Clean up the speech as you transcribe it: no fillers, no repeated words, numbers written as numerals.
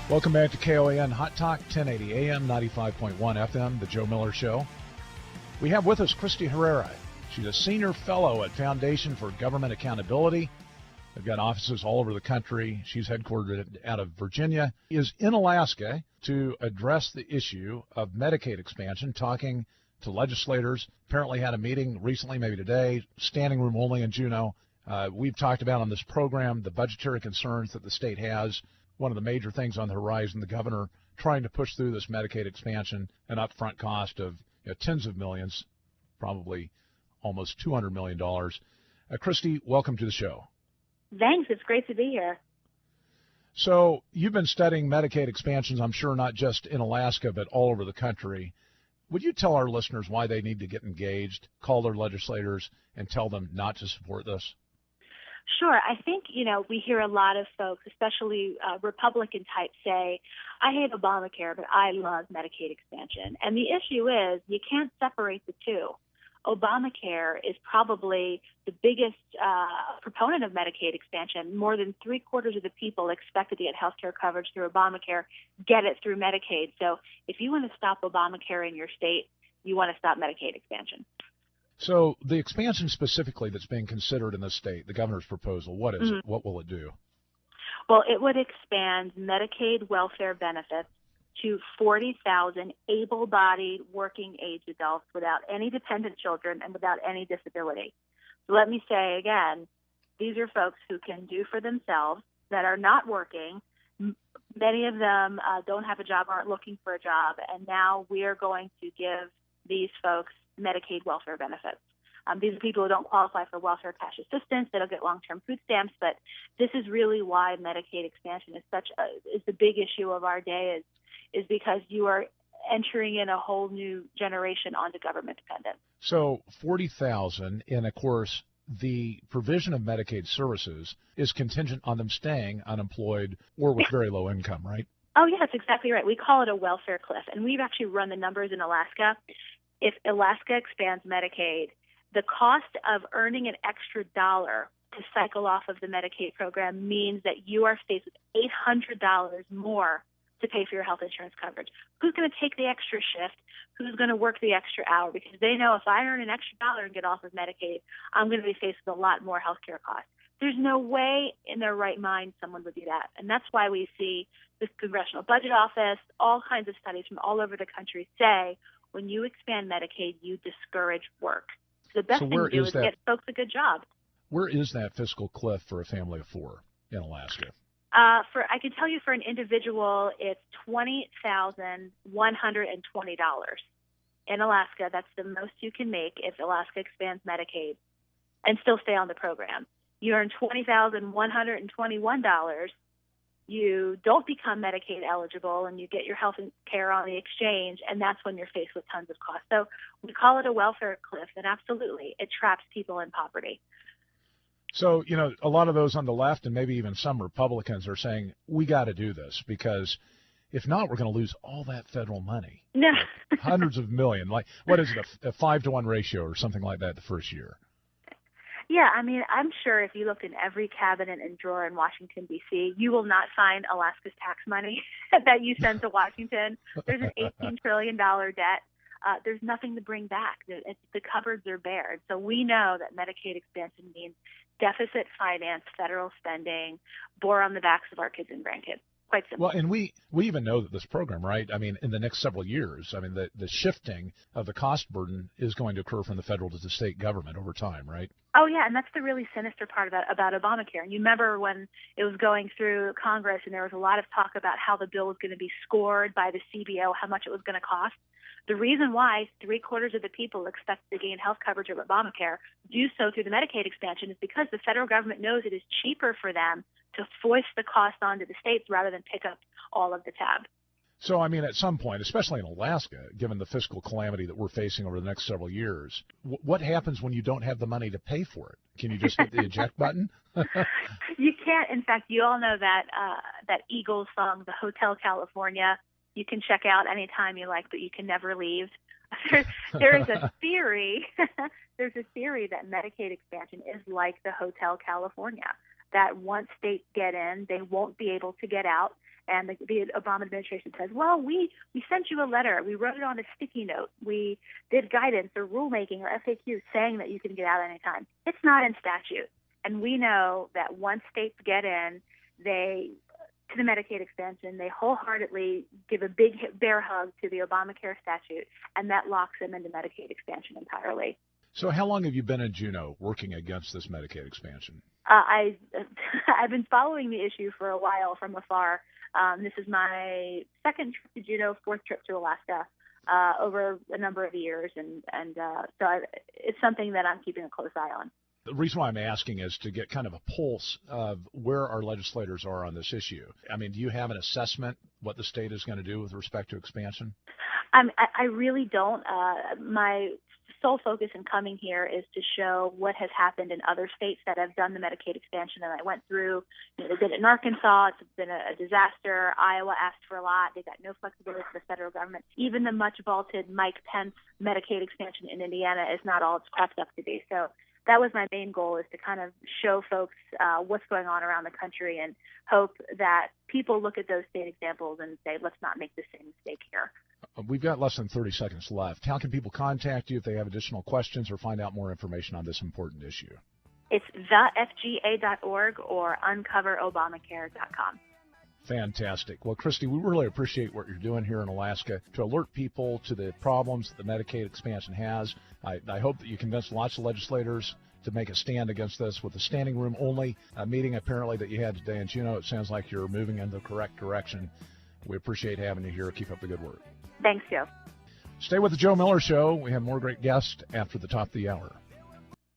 Welcome back to KOAN Hot Talk, 1080 AM, 95.1 FM, The Joe Miller Show. We have with us Christie Herrera. She's a senior fellow at Foundation for Government Accountability. They've got offices all over the country. She's headquartered out of Virginia. She is in Alaska to address the issue of Medicaid expansion, talking to legislators. Apparently had a meeting recently, maybe today, standing room only in Juneau. We've talked about on this program the budgetary concerns that the state has. One of the major things on the horizon, the governor trying to push through this Medicaid expansion, an upfront cost of tens of millions, probably almost $200 million. Christie, welcome to the show. Thanks. It's great to be here. So you've been studying Medicaid expansions, I'm sure not just in Alaska, but all over the country. Would you tell our listeners why they need to get engaged, call their legislators, and tell them not to support this? Sure. I think, we hear a lot of folks, especially Republican types, say, I hate Obamacare, but I love Medicaid expansion. And the issue is you can't separate the two. Obamacare is probably the biggest proponent of Medicaid expansion. More than 3/4 of the people expected to get health care coverage through Obamacare get it through Medicaid. So if you want to stop Obamacare in your state, you want to stop Medicaid expansion. So the expansion specifically that's being considered in the state, the governor's proposal, what is it? What will it do? Well, it would expand Medicaid welfare benefits to 40,000 able-bodied working-age adults without any dependent children and without any disability. So let me say again, these are folks who can do for themselves, that are not working. Many of them don't have a job, aren't looking for a job, and now we are going to give these folks Medicaid welfare benefits. These are people who don't qualify for welfare cash assistance. They don't get long-term food stamps, but this is really why Medicaid expansion is the big issue of our day, is because you are entering in a whole new generation onto government dependence. So 40,000, and of course, the provision of Medicaid services is contingent on them staying unemployed or with very low income, right? Oh, yeah, that's exactly right. We call it a welfare cliff, and we've actually run the numbers in Alaska. If Alaska expands Medicaid, the cost of earning an extra dollar to cycle off of the Medicaid program means that you are faced with $800 more to pay for your health insurance coverage. Who's going to take the extra shift? Who's going to work the extra hour? Because they know if I earn an extra dollar and get off of Medicaid, I'm going to be faced with a lot more health care costs. There's no way in their right mind someone would do that. And that's why we see the Congressional Budget Office, all kinds of studies from all over the country say, when you expand Medicaid, you discourage work. So the best thing to do is get folks a good job. Where is that fiscal cliff for a family of four in Alaska? I can tell you for an individual, it's $20,120. In Alaska, that's the most you can make if Alaska expands Medicaid and still stay on the program. You earn $20,121. You don't become Medicaid eligible, and you get your health care on the exchange, and that's when you're faced with tons of costs. So we call it a welfare cliff, and absolutely, it traps people in poverty. So, a lot of those on the left and maybe even some Republicans are saying, we got to do this because if not, we're going to lose all that federal money. No. Like hundreds of million. Like, what is it, a 5-to-1 ratio or something like that the first year? Yeah, I mean, I'm sure if you look in every cabinet and drawer in Washington, D.C., you will not find Alaska's tax money that you send to Washington. There's an $18 trillion debt. There's nothing to bring back. The cupboards are bare. So we know that Medicaid expansion means deficit finance, federal spending, bore on the backs of our kids and grandkids. Quite simple. Well, and we even know that this program, right? I mean, in the next several years, I mean, the shifting of the cost burden is going to occur from the federal to the state government over time, right? Oh, yeah, and that's the really sinister part about Obamacare. And you remember when it was going through Congress and there was a lot of talk about how the bill was going to be scored by the CBO, how much it was going to cost. The reason why 3/4 of the people expect to gain health coverage of Obamacare do so through the Medicaid expansion is because the federal government knows it is cheaper for them to foist the cost onto the states rather than pick up all of the tab. So, I mean, at some point, especially in Alaska, given the fiscal calamity that we're facing over the next several years, what happens when you don't have the money to pay for it? Can you just hit the eject button? You can't. In fact, you all know that Eagles song, the Hotel California. You can check out anytime you like, but you can never leave. There is a theory. There's a theory that Medicaid expansion is like the Hotel California, that once states get in, they won't be able to get out. And the Obama administration says, well, we sent you a letter. We wrote it on a sticky note. We did guidance or rulemaking or FAQ saying that you can get out anytime. It's not in statute. And we know that once states get in, to the Medicaid expansion, they wholeheartedly give a big bear hug to the Obamacare statute, and that locks them into Medicaid expansion entirely. So how long have you been in Juneau working against this Medicaid expansion? I've been following the issue for a while from afar. This is my second trip to Juneau, fourth trip to Alaska over a number of years, and so it's something that I'm keeping a close eye on. The reason why I'm asking is to get kind of a pulse of where our legislators are on this issue. I mean, do you have an assessment what the state is going to do with respect to expansion? I really don't. My sole focus in coming here is to show what has happened in other states that have done the Medicaid expansion that I went through. They did it in Arkansas. It's been a disaster. Iowa asked for a lot. They got no flexibility from the federal government. Even the much vaulted Mike Pence Medicaid expansion in Indiana is not all it's cracked up to be. So that was my main goal, is to kind of show folks what's going on around the country and hope that people look at those state examples and say, let's not make the same mistake here. We've got less than 30 seconds left. How can people contact you if they have additional questions or find out more information on this important issue? It's thefga.org or uncoverobamacare.com. Fantastic. Well, Christie, we really appreciate what you're doing here in Alaska to alert people to the problems that the Medicaid expansion has. I hope that you convince lots of legislators to make a stand against this. With the standing room only meeting apparently that you had today in Juneau, it sounds like you're moving in the correct direction. We appreciate having you here. Keep up the good work. Thanks, Joe. Stay with the Joe Miller Show. We have more great guests after the top of the hour.